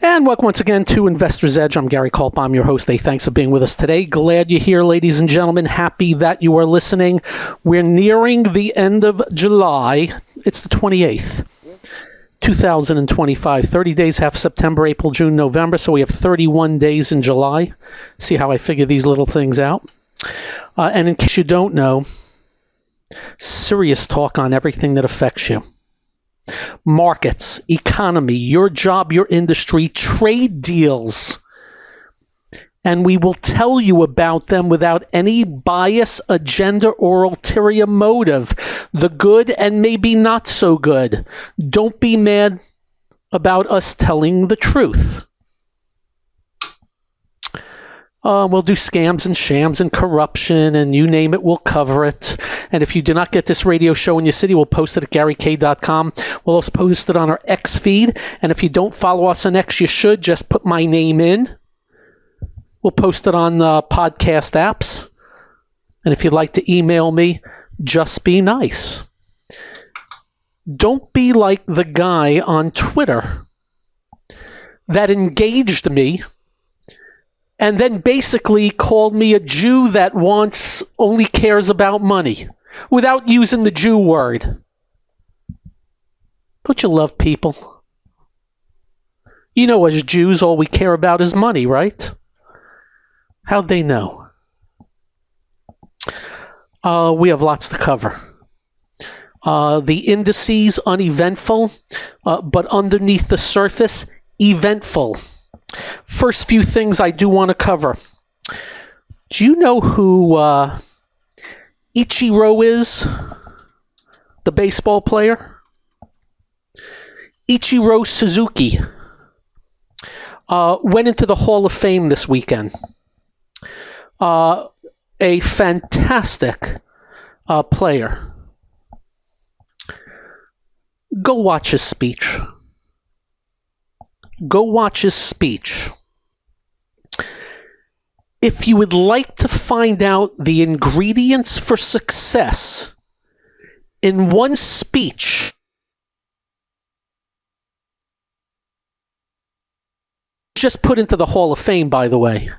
And welcome once again to Investor's Edge. I'm Gary Kaltbaum, your host. Hey, thanks for being with us today. Glad you're here, ladies and gentlemen. Happy that you are listening. We're nearing the end of July. It's the 28th, 2025. 30 days, half September, April, June, November. So we have 31 days in July. See how I figure these little things out. And in case you don't know, serious talk on everything that affects you. Markets, economy, your job, your industry, trade deals. And we will tell you about them without any bias, agenda, or ulterior motive. The good and maybe not so good. Don't be mad about us telling the truth. We'll do scams and shams and corruption and you name it, we'll cover it. And if you do not get this radio show in your city, we'll post it at GaryK.com. We'll also post it on our X feed. And if you don't follow us on X, you should. Just put my name in. We'll post it on the podcast apps. And if you'd like to email me, just be nice. Don't be like the guy on Twitter that engaged me and then basically called me a Jew that only cares about money, without using the Jew word. Don't you love people? You know, as Jews, all we care about is money, right? How'd they know? We have lots to cover. The indices, uneventful, but underneath the surface, eventful. First few things I do want to cover. Do you know who Ichiro is? The baseball player? Ichiro Suzuki went into the Hall of Fame this weekend. A fantastic player. Go watch his speech. Go watch his speech. If you would like to find out the ingredients for success in one speech, just put into the Hall of Fame, by the way.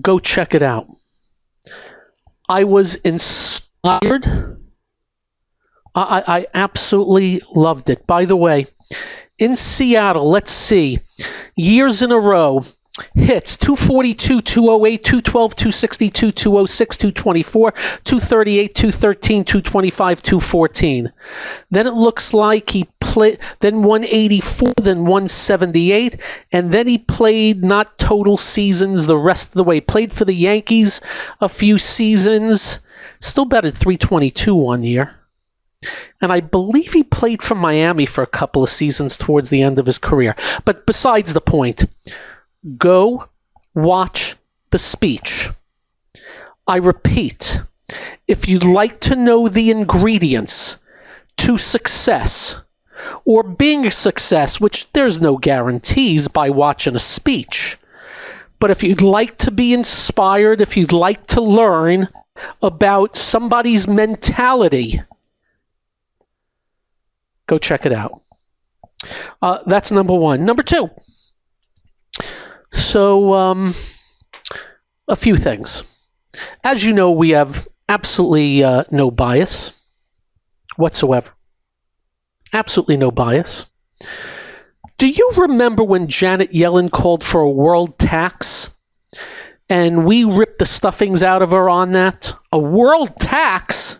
Go check it out. I was inspired. I absolutely loved it. By the way, in Seattle, let's see, years in a row, hits 242, 208, 212, 262, 206, 224, 238, 213, 225, 214. Then it looks like he played, then 184, then 178, and then he played not total seasons the rest of the way. Played for the Yankees a few seasons, still batted 322 one year. And I believe he played for Miami for a couple of seasons towards the end of his career. But besides the point, go watch the speech. I repeat, if you'd like to know the ingredients to success or being a success, which there's no guarantees by watching a speech, but if you'd like to be inspired, if you'd like to learn about somebody's mentality, go check it out. That's number one. Number two. So, a few things. As you know, we have absolutely no bias whatsoever. Absolutely no bias. Do you remember when Janet Yellen called for a world tax? And we ripped the stuffings out of her on that? A world tax?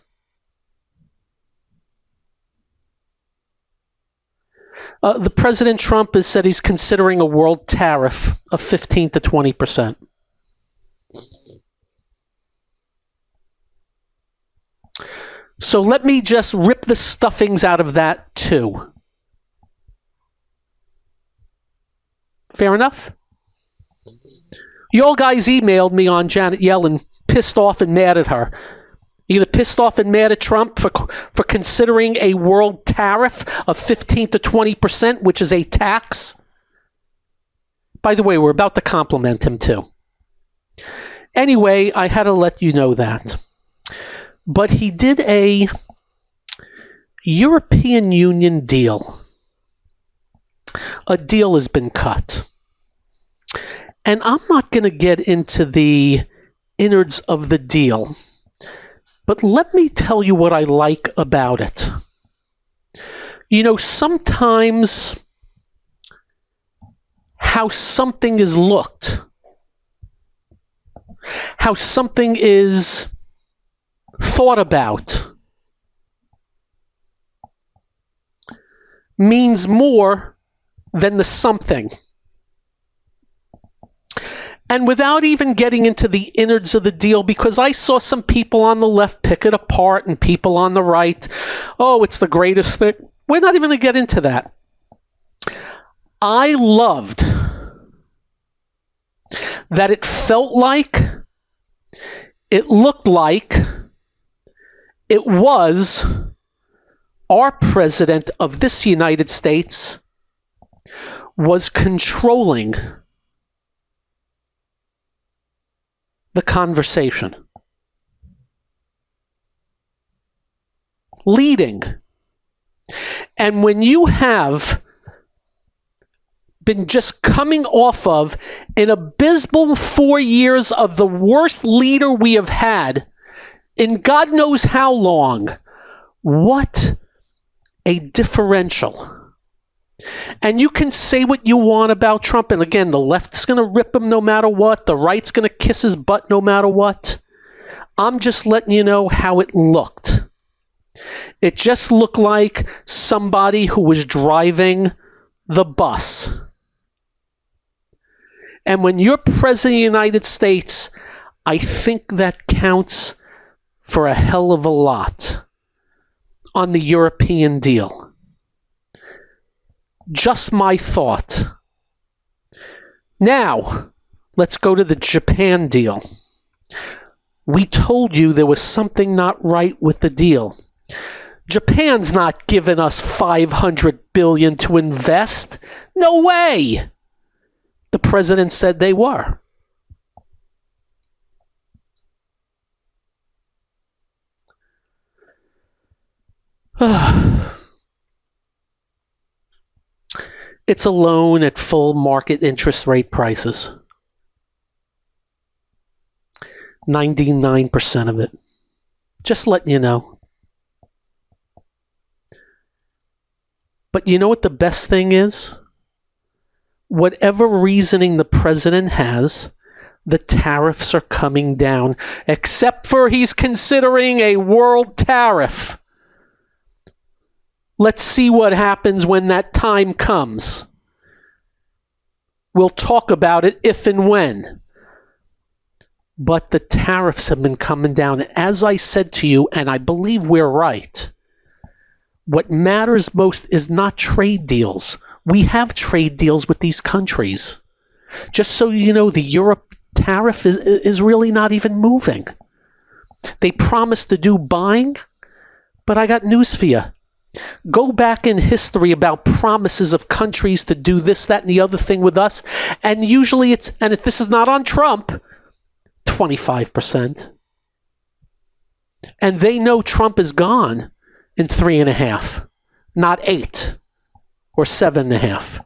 The President Trump has said he's considering a world tariff of 15 to 20%. So let me just rip the stuffings out of that too. Fair enough? You all guys emailed me on Janet Yellen, pissed off and mad at her. Either pissed off and mad at Trump for considering a world tariff of 15 to 20%, which is a tax. By the way, we're about to compliment him too. Anyway, I had to let you know that. But he did a European Union deal. A deal has been cut. And I'm not going to get into the innards of the deal, but let me tell you what I like about it. You know, sometimes how something is looked, how something is thought about, means more than the something. And without even getting into the innards of the deal, because I saw some people on the left pick it apart and people on the right, oh, it's the greatest thing. We're not even going to get into that. I loved that it felt like, it looked like, it was our president of this United States was controlling the conversation, leading. And when you have been just coming off of an abysmal 4 years of the worst leader we have had in God knows how long, what a differential. And you can say what you want about Trump. And again, the left's going to rip him no matter what. The right's going to kiss his butt no matter what. I'm just letting you know how it looked. It just looked like somebody who was driving the bus. And when you're president of the United States, I think that counts for a hell of a lot on the European deal. Just my thought. Now, let's go to the Japan deal. We told you there was something not right with the deal. Japan's not giving us $500 billion to invest. No way. The president said they were. It's a loan at full market interest rate prices. 99% of it. Just letting you know. But you know what the best thing is? Whatever reasoning the president has, the tariffs are coming down, except for he's considering a world tariff. Let's see what happens when that time comes. We'll talk about it if and when. But the tariffs have been coming down. As I said to you, and I believe we're right, what matters most is not trade deals. We have trade deals with these countries. Just so you know, the Europe tariff is really not even moving. They promised to do buying, but I got news for you. Go back in history about promises of countries to do this, that, and the other thing with us, and usually it's, and if this is not on Trump, 25%. And they know Trump is gone in 3.5, not 8 or 7.5.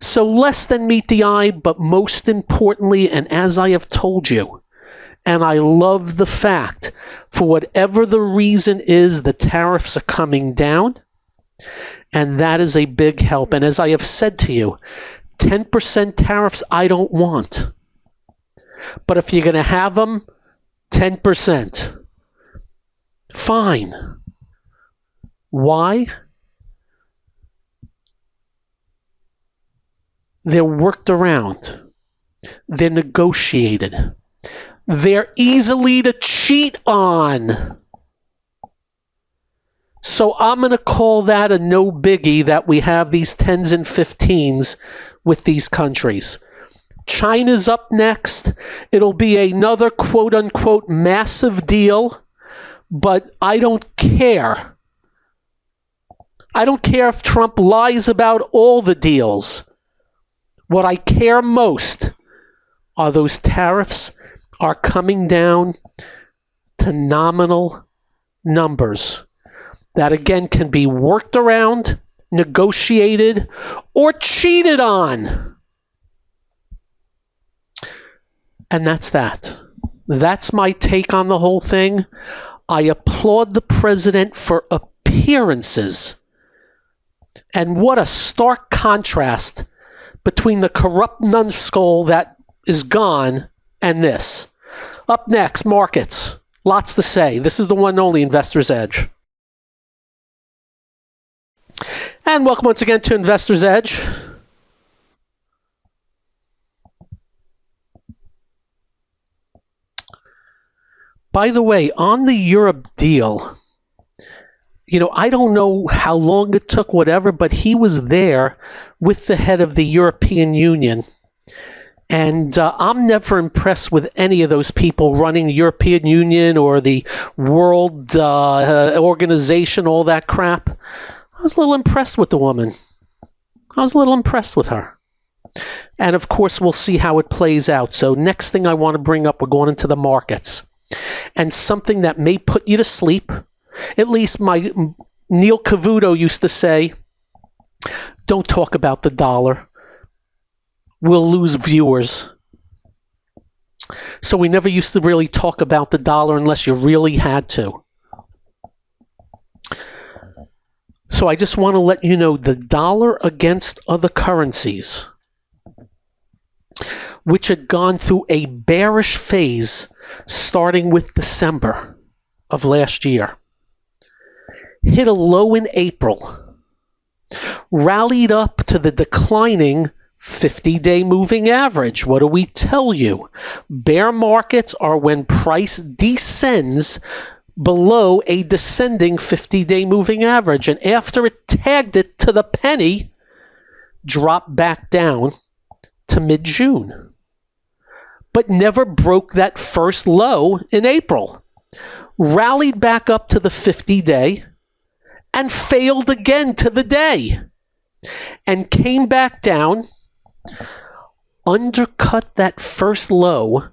So less than meet the eye, but most importantly, and as I have told you, and I love the fact, for whatever the reason is, the tariffs are coming down, and that is a big help. And as I have said to you, 10% tariffs I don't want. But if you're going to have them, 10%. Fine. Why? They're worked around. They're negotiated. They're easily to cheat on. So I'm going to call that a no biggie that we have these 10s and 15s with these countries. China's up next. It'll be another quote-unquote massive deal, but I don't care. I don't care if Trump lies about all the deals. What I care most are those tariffs are coming down to nominal numbers. that again can be worked around, negotiated, or cheated on. And that's that. That's my take on the whole thing. I applaud the president for appearances. And what a stark contrast between the corrupt numbskull that is gone and this. Up next, markets. Lots to say. This is the one and only Investor's Edge. And welcome once again to Investor's Edge. By the way, on the Europe deal, I don't know how long it took, whatever, but he was there with the head of the European Union. And I'm never impressed with any of those people running the European Union or the World Organization, all that crap. I was a little impressed with the woman. I was a little impressed with her. And of course, we'll see how it plays out. So next thing I want to bring up, we're going into the markets. And something that may put you to sleep, at least my Neil Cavuto used to say, don't talk about the dollar. We'll lose viewers. So we never used to really talk about the dollar unless you really had to. So I just want to let you know the dollar against other currencies, which had gone through a bearish phase starting with December of last year, hit a low in April, rallied up to the declining 50-day moving average. What do we tell you? Bear markets are when price descends below a descending 50-day moving average. And after it tagged it to the penny, dropped back down to mid-June. But never broke that first low in April. Rallied back up to the 50-day and failed again to the day. And came back down, undercut that first low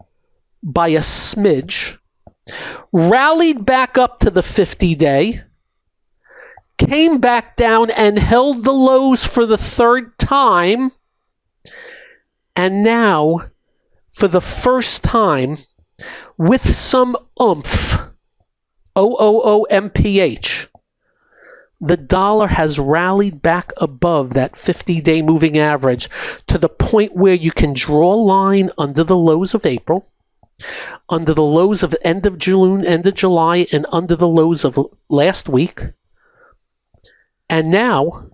by a smidge, rallied back up to the 50-day, came back down and held the lows for the third time, and now, for the first time, with some oomph, OOOMPH, the dollar has rallied back above that 50-day moving average to the point where you can draw a line under the lows of April, under the lows of end of June, end of July, and under the lows of last week. And now,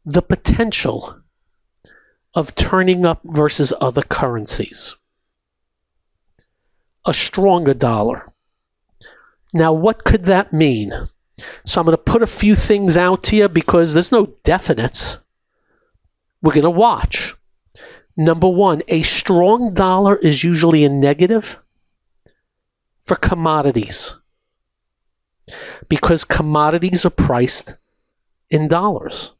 the potential of turning up versus other currencies. A stronger dollar. Now, what could that mean? So I'm going to put a few things out to you because there's no definites. We're going to watch. Number one, a strong dollar is usually a negative for commodities because commodities are priced in dollars.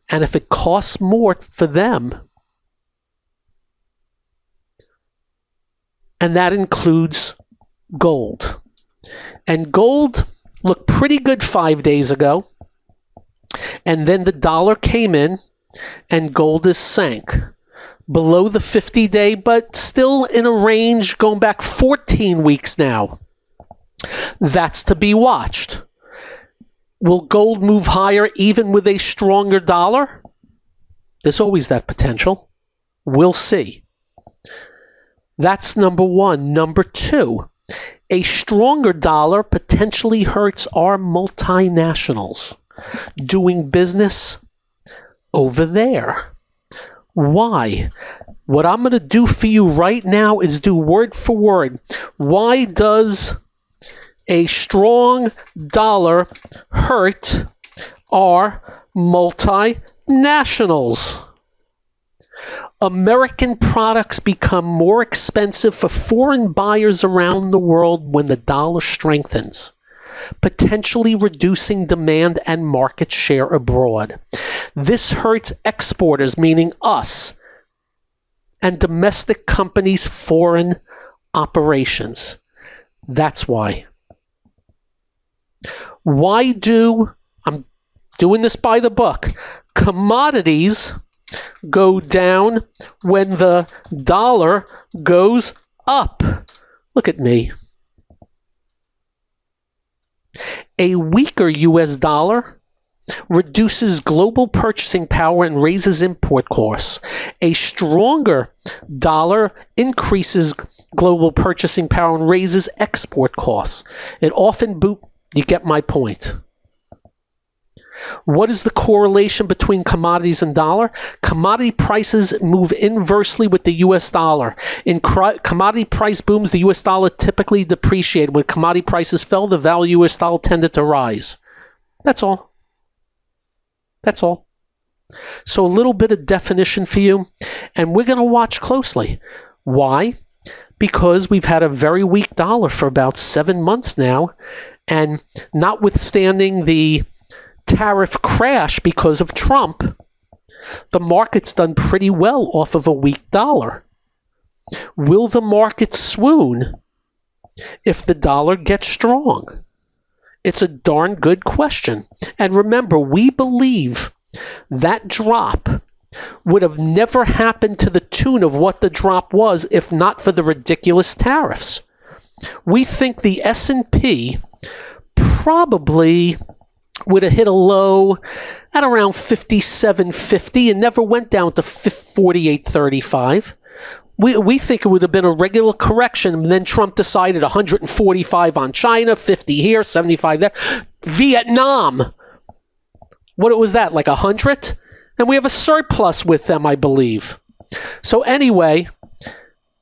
And if it costs more for them, and that includes gold. And gold looked pretty good 5 days ago, and then the dollar came in, and gold is sank below the 50-day, but still in a range going back 14 weeks now. That's to be watched. Will gold move higher even with a stronger dollar? There's always that potential. We'll see. That's number one. Number two, a stronger dollar potentially hurts our multinationals doing business over there. Why? What I'm going to do for you right now is do word for word. Why does a strong dollar hurt our multinationals? American products become more expensive for foreign buyers around the world when the dollar strengthens, potentially reducing demand and market share abroad. This hurts exporters, meaning us, and domestic companies' foreign operations. That's why. Why I'm doing this by the book, commodities go down when the dollar goes up? Look at me. A weaker U.S. dollar reduces global purchasing power and raises import costs. A stronger dollar increases global purchasing power and raises export costs. It often you get my point. What is the correlation between commodities and dollar? Commodity prices move inversely with the U.S. dollar. In commodity price booms, the U.S. dollar typically depreciated. When commodity prices fell, the value of the U.S. dollar tended to rise. That's all. That's all. So a little bit of definition for you, and we're going to watch closely. Why? Because we've had a very weak dollar for about 7 months now, and notwithstanding the tariff crash because of Trump, the market's done pretty well off of a weak dollar. Will the market swoon if the dollar gets strong? It's a darn good question. And remember, we believe that drop would have never happened to the tune of what the drop was if not for the ridiculous tariffs. We think the S&P probably would have hit a low at around 57.50 and never went down to 48.35. We think it would have been a regular correction, and then Trump decided 145 on China, 50 here, 75 there. Vietnam, what was that, like 100? And we have a surplus with them, I believe. So anyway,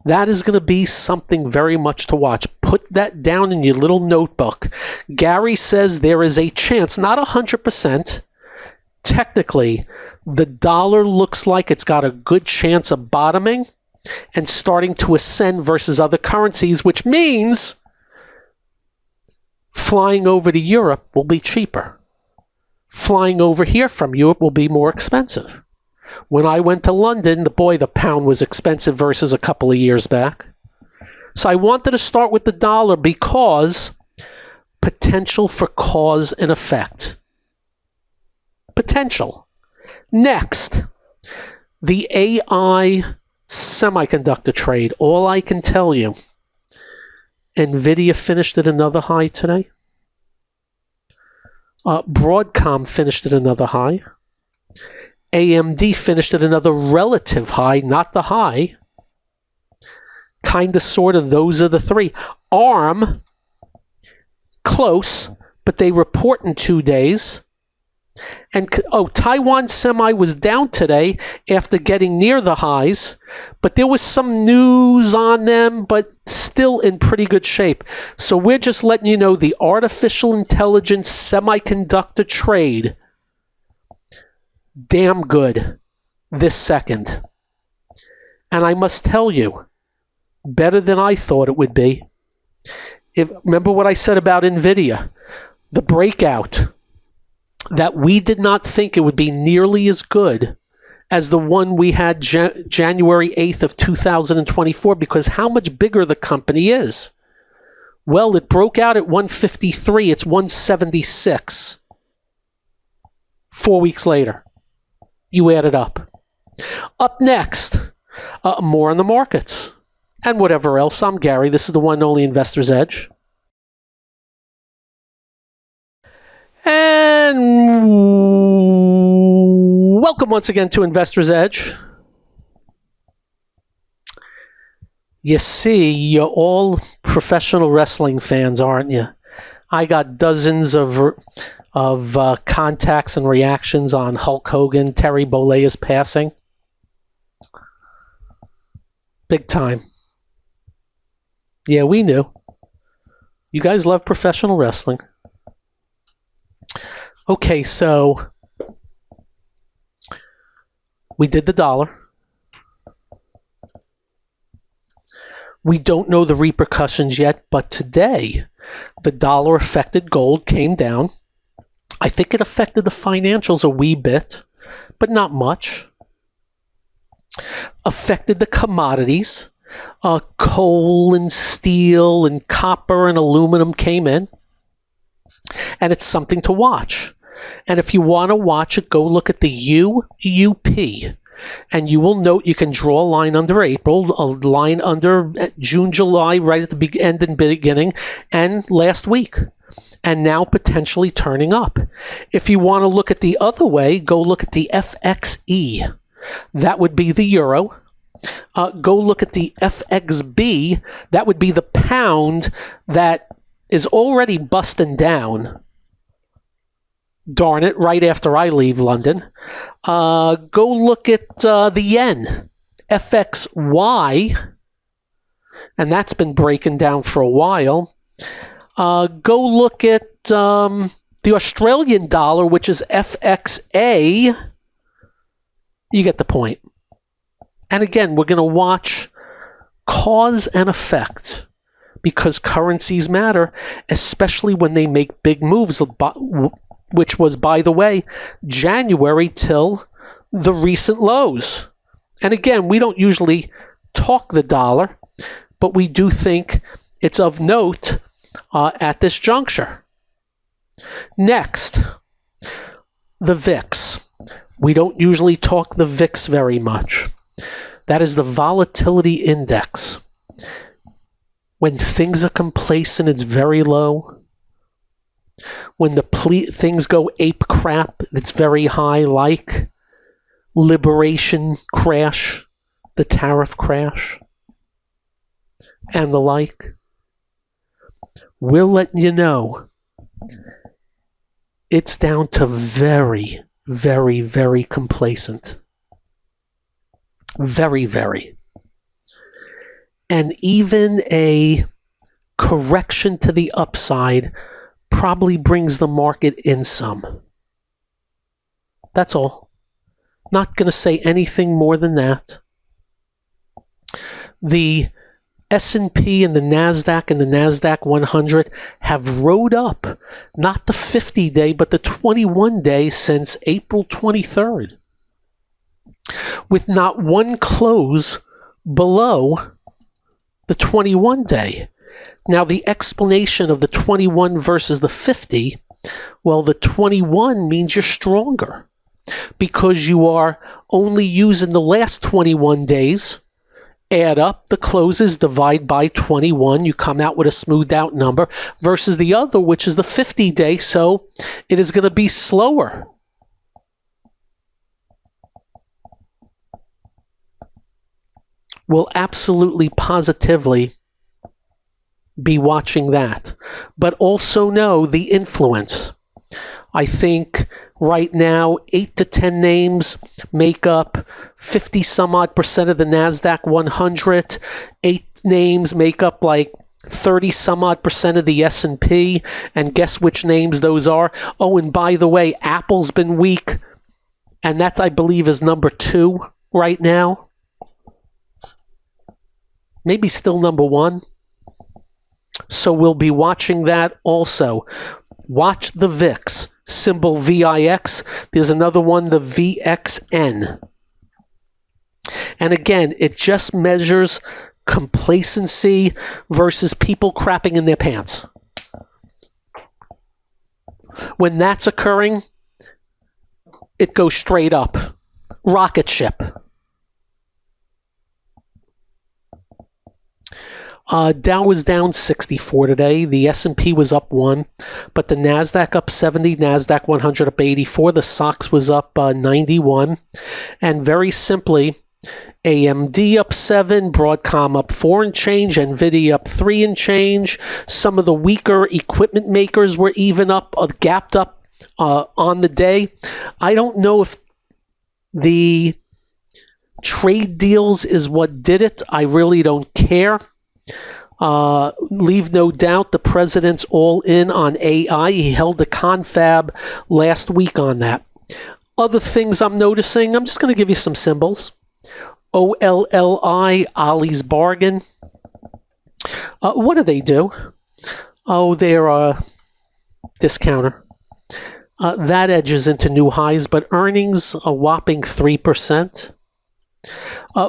that is going to be something very much to watch. Put that down in your little notebook. Gary says there is a chance, not 100%. Technically, the dollar looks like it's got a good chance of bottoming and starting to ascend versus other currencies, which means flying over to Europe will be cheaper. Flying over here from Europe will be more expensive. When I went to London, the pound was expensive versus a couple of years back. So I wanted to start with the dollar because potential for cause and effect. Potential. Next, the AI semiconductor trade. All I can tell you, NVIDIA finished at another high today. Broadcom finished at another high. AMD finished at another relative high, not the high. Kind of, sort of, those are the three. ARM, close, but they report in 2 days. And Taiwan Semi was down today after getting near the highs, but there was some news on them, but still in pretty good shape. So we're just letting you know the artificial intelligence semiconductor trade, damn good this second. And I must tell you, better than I thought it would be. Remember what I said about NVIDIA, the breakout, that we did not think it would be nearly as good as the one we had January 8th of 2024, because how much bigger the company is. Well, it broke out at 153. It's 176. 4 weeks later. You add it up. Up next, more on the markets and whatever else. I'm Gary. This is the one and only Investor's Edge. And welcome once again to Investor's Edge. You see, you're all professional wrestling fans, aren't you? I got dozens of contacts and reactions on Hulk Hogan, Terry Bollea's passing. Big time. Yeah, we knew. You guys love professional wrestling. Okay, so we did the dollar. We don't know the repercussions yet, but today the dollar affected gold, came down. I think it affected the financials a wee bit, but not much. Affected the commodities. Coal and steel and copper and aluminum came in. And it's something to watch. And if you want to watch it, go look at the UUP. And you will note you can draw a line under April, a line under June, July, right at the end and beginning, and last week. And now potentially turning up. If you want to look at the other way, go look at the FXE. That would be the euro. Go look at the FXB. That would be the pound that is already busting down. Darn it, right after I leave London. Go look at the yen, FXY, and that's been breaking down for a while. Go look at the Australian dollar, which is FXA. You get the point. And again, we're going to watch cause and effect because currencies matter, especially when they make big moves, which was, by the way, January till the recent lows. And again, we don't usually talk the dollar, but we do think it's of note at this juncture. Next, the VIX. We don't usually talk the VIX very much. That is the volatility index. When things are complacent, it's very low. When the things go ape crap, it's very high, like Liberation crash, the tariff crash, and the like. We'll let you know it's down to very, very, very complacent. Very, very. And even a correction to the upside probably brings the market in some. That's all. Not going to say anything more than that. The S&P and the NASDAQ 100 have rode up, not the 50-day, but the 21-day since April 23rd, with not one close below the 21-day. Now, the explanation of the 21 versus the 50, well, the 21 means you're stronger because you are only using the last 21 days, add up the closes, divide by 21, you come out with a smoothed out number, versus the other, which is the 50-day, so it is going to be slower. We'll absolutely, positively be watching that. But also know the influence. I think right now 8 to 10 names make up 50 some odd percent of the NASDAQ 100. 8 names make up like 30 some odd percent of the S&P. And guess which names those are? Oh, and by the way, Apple's been weak. And that, I believe, is number 2 right now. Maybe still number 1. So we'll be watching that also. Watch the VIX, symbol VIX. There's another one, the VXN. And again, it just measures complacency versus people crapping in their pants. When that's occurring, it goes straight up. Rocket ship. Dow was down 64 today. The S&P was up 1, but the NASDAQ up 70, NASDAQ 100 up 84. The SOX was up 91. And very simply, AMD up 7, Broadcom up 4 and change, NVIDIA up 3 and change. Some of the weaker equipment makers were even up, gapped up on the day. I don't know if the trade deals is what did it. I really don't care. Leave no doubt the president's all in on AI. He held a confab last week on that. Other things I'm noticing, I'm just going to give you some symbols. OLLI, Ollie's Bargain. What do they do? Oh, they're a discounter. That edges into new highs, but earnings a whopping 3%.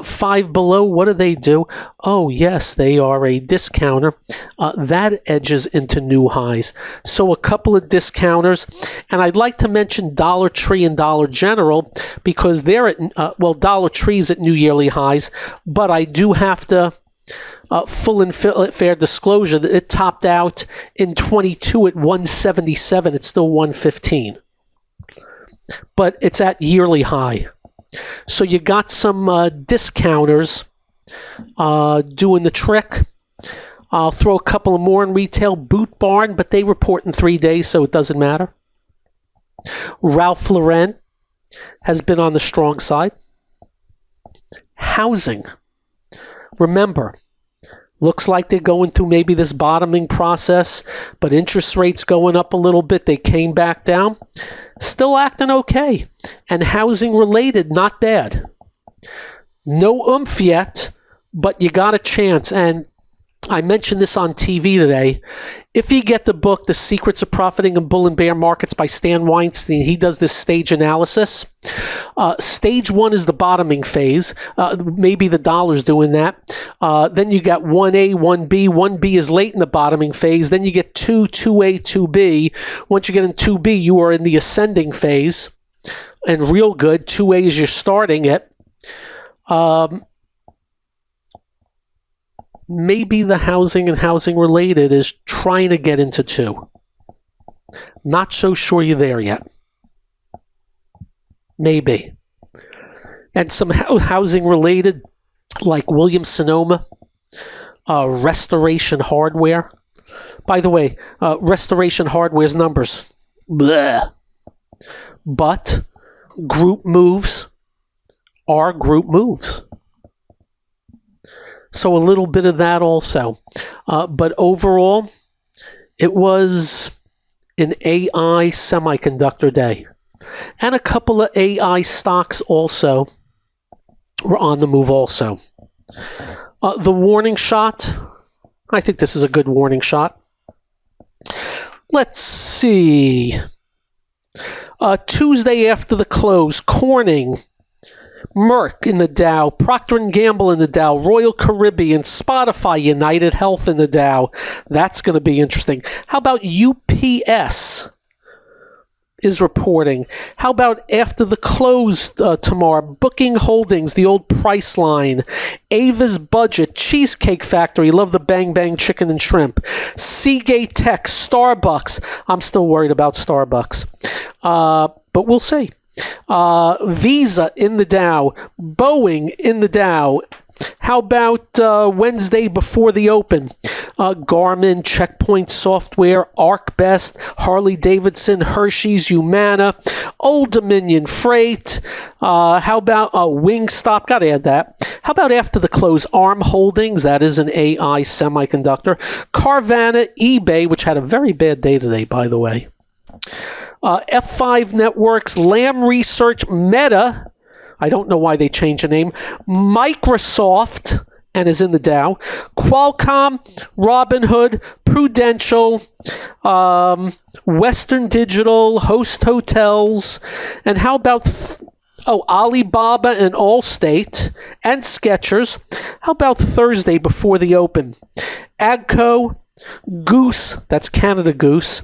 Five Below, what do they do? Oh, yes, they are a discounter. That edges into new highs. So a couple of discounters. And I'd like to mention Dollar Tree and Dollar General because they're at, Dollar Tree's at new yearly highs. But I do have to, full and fair disclosure, that it topped out in 22 at 177. It's still 115. But it's at yearly high. So you got some discounters doing the trick. I'll throw a couple of more in retail. Boot Barn, but they report in 3 days, so it doesn't matter. Ralph Lauren has been on the strong side. Housing. Remember, looks like they're going through maybe this bottoming process, but interest rates going up a little bit. They came back down. Still acting okay. And housing related, not bad. No oomph yet, but you got a chance. And I mentioned this on TV today. If you get the book, The Secrets of Profiting in Bull and Bear Markets by Stan Weinstein, he does this stage analysis. Stage 1 is the bottoming phase. Maybe the dollar's doing that. Then you got 1A, 1B. 1B is late in the bottoming phase. Then you get 2, 2A, 2B. Once you get in 2B, you are in the ascending phase. And real good. 2A is you're starting it. Maybe the housing and housing related is trying to get into 2. Not so sure you're there yet. Maybe. And some housing related, like Williams-Sonoma, Restoration Hardware. By the way, Restoration Hardware's numbers, bleh. But group moves are group moves. So a little bit of that also. But overall, it was an AI semiconductor day. And a couple of AI stocks also were on the move also. The warning shot, I think this is a good warning shot. Let's see. Tuesday after the close, Corning, Merck in the Dow, Procter & Gamble in the Dow, Royal Caribbean, Spotify, United Health in the Dow. That's going to be interesting. How about UPS is reporting? How about after the close tomorrow? Booking Holdings, the old Priceline, Ava's Budget, Cheesecake Factory, love the Bang Bang Chicken and Shrimp, Seagate Tech, Starbucks. I'm still worried about Starbucks. But we'll see. Visa in the Dow, Boeing in the Dow. How about Wednesday before the open? Garmin, Checkpoint Software, ArcBest, Harley-Davidson, Hershey's, Humana, Old Dominion Freight. How about Wingstop? Got to add that. How about after the close? ARM Holdings, that is an AI semiconductor. Carvana, eBay, which had a very bad day today, by the way. F5 Networks, Lam Research, Meta, I don't know why they changed the name, Microsoft, and is in the Dow, Qualcomm, Robinhood, Prudential, Western Digital, Host Hotels, and how about Alibaba and Allstate, and Skechers. How about Thursday before the open? Agco, Goose, that's Canada Goose.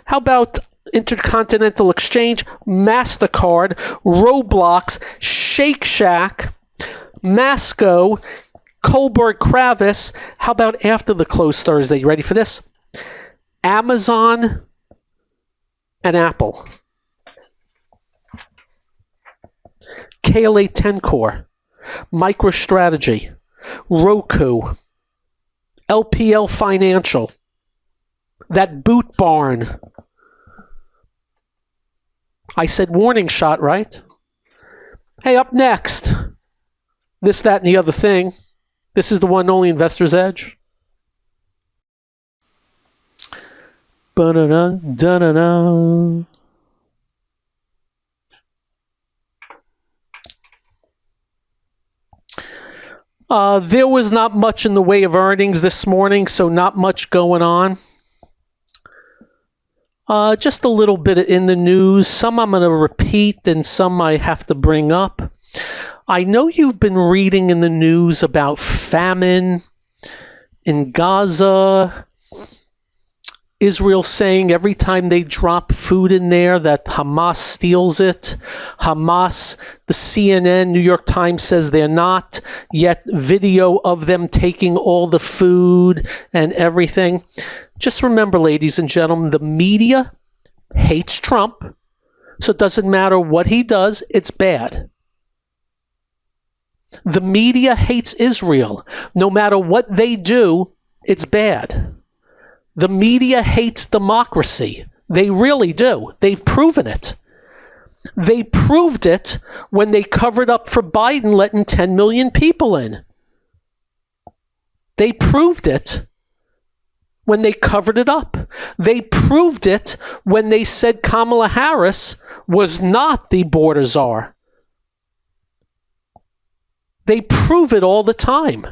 How about Intercontinental Exchange, MasterCard, Roblox, Shake Shack, Masco, Kohlberg Kravis. How about after the close Thursday? You ready for this? Amazon and Apple. KLA Tencor, MicroStrategy, Roku, LPL Financial, that Boot Barn. I said warning shot, right? Hey, up next, this, that, and the other thing. This is the one and only Investor's Edge. Ba-da-da, da-da-da. There was not much in the way of earnings this morning, so not much going on. Just a little bit in the news. Some I'm going to repeat and some I have to bring up. I know you've been reading in the news about famine in Gaza. Israel saying every time they drop food in there that Hamas steals it. Hamas, the CNN, New York Times says they're not, yet video of them taking all the food and everything. Just remember, ladies and gentlemen, the media hates Trump, so it doesn't matter what he does, it's bad. The media hates Israel. No matter what they do, it's bad. The media hates democracy. They really do. They've proven it. They proved it when they covered up for Biden letting 10 million people in. They proved it when they covered it up. They proved it when they said Kamala Harris was not the border czar. They prove it all the time.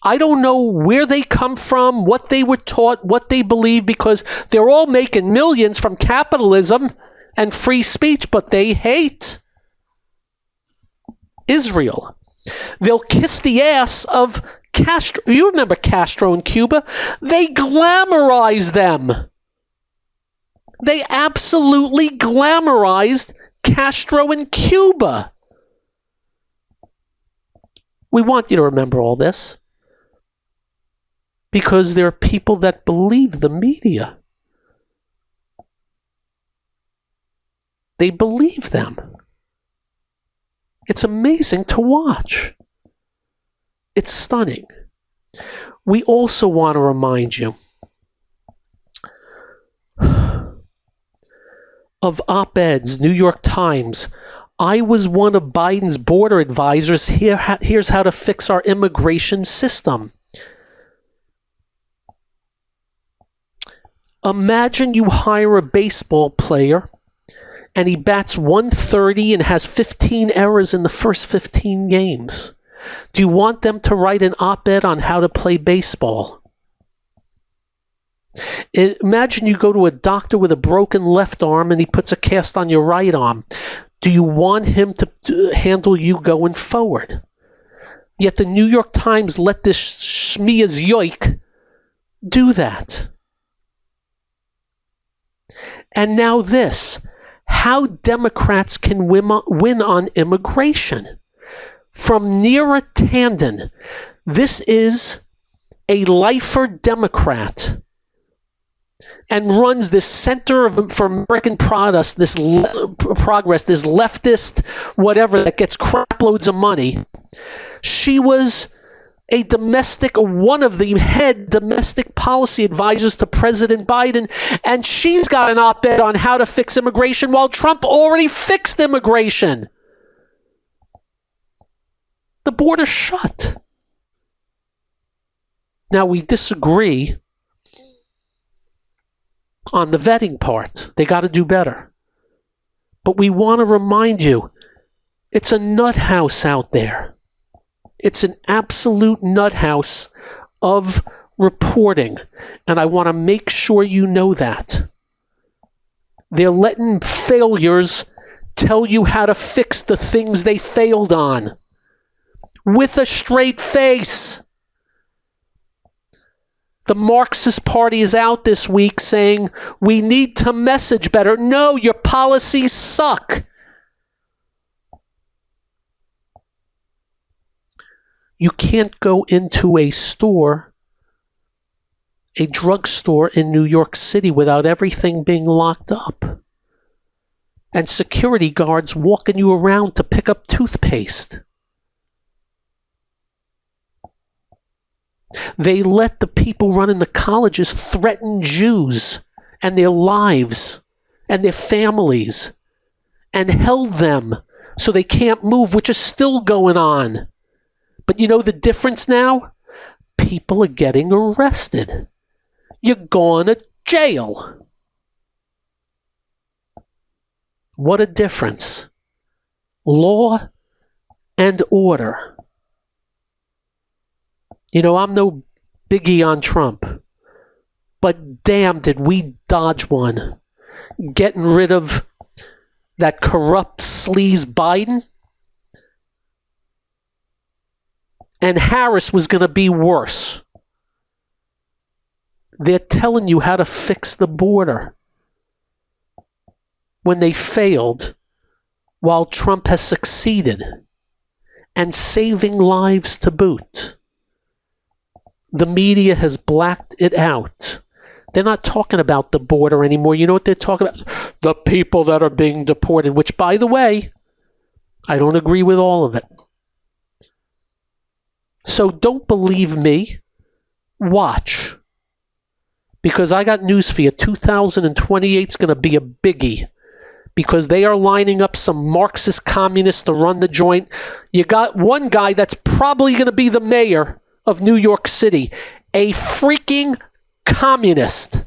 I don't know where they come from, what they were taught, what they believe, because they're all making millions from capitalism and free speech, but they hate Israel. They'll kiss the ass of Castro. You remember Castro in Cuba? They glamorized them. They absolutely glamorized Castro in Cuba. We want you to remember all this, because there are people that believe the media. They believe them. It's amazing to watch. It's stunning. We also want to remind you of op-eds, New York Times. I was one of Biden's border advisors. Here's how to fix our immigration system. Imagine you hire a baseball player and he bats 130 and has 15 errors in the first 15 games. Do you want them to write an op-ed on how to play baseball? Imagine you go to a doctor with a broken left arm and he puts a cast on your right arm. Do you want him to handle you going forward? Yet the New York Times let this Shmiya's yoik do that. And now this, how Democrats can win on immigration. From Neera Tanden, this is a lifer Democrat and runs this Center for American Progress, this leftist whatever that gets crap loads of money. She was one of the head domestic policy advisors to President Biden, and she's got an op-ed on how to fix immigration while Trump already fixed immigration. The border's shut. Now, we disagree on the vetting part. They got to do better. But we want to remind you, it's a nut house out there. It's an absolute nut house of reporting, and I want to make sure you know that. They're letting failures tell you how to fix the things they failed on with a straight face. The Marxist Party is out this week saying we need to message better. No, your policies suck. You can't go into a store, a drugstore in New York City without everything being locked up and security guards walking you around to pick up toothpaste. They let the people running the colleges threaten Jews and their lives and their families and held them so they can't move, which is still going on. But you know the difference now? People are getting arrested. You're going to jail. What a difference. Law and order. You know, I'm no biggie on Trump, but damn did we dodge one. Getting rid of that corrupt sleaze Biden. and Harris was going to be worse. They're telling you how to fix the border when they failed, while Trump has succeeded, and saving lives to boot. The media has blacked it out. They're not talking about the border anymore. You know what they're talking about? The people that are being deported, which, by the way, I don't agree with all of it. So don't believe me. Watch. Because I got news for you. 2028 is going to be a biggie. Because they are lining up some Marxist communists to run the joint. You got one guy that's probably going to be the mayor of New York City. A freaking communist.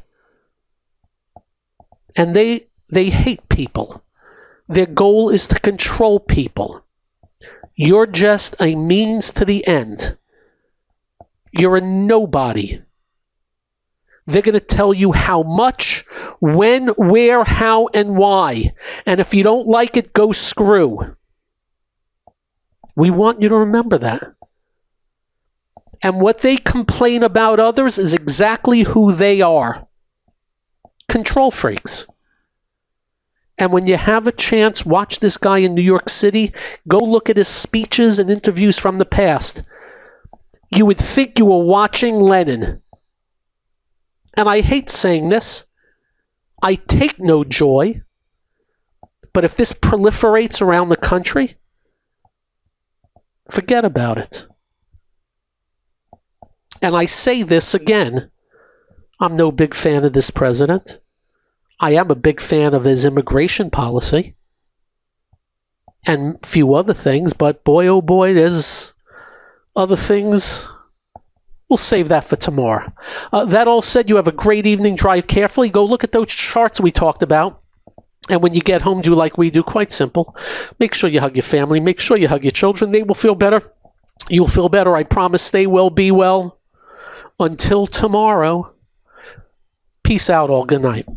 And they hate people. Their goal is to control people. You're just a means to the end. You're a nobody. They're going to tell you how much, when, where, how, and why. And if you don't like it, go screw. We want you to remember that. And what they complain about others is exactly who they are. Control freaks. And when you have a chance, watch this guy in New York City. Go look at his speeches and interviews from the past. You would think you were watching Lenin. And I hate saying this. I take no joy. But if this proliferates around the country, forget about it. And I say this again. I'm no big fan of this president. I am a big fan of his immigration policy and a few other things, but boy, oh boy, there's other things. We'll save that for tomorrow. That all said, you have a great evening. Drive carefully. Go look at those charts we talked about. And when you get home, do like we do. Quite simple. Make sure you hug your family. Make sure you hug your children. They will feel better. You'll feel better. I promise they will be well. Until tomorrow. Peace out all. Good night.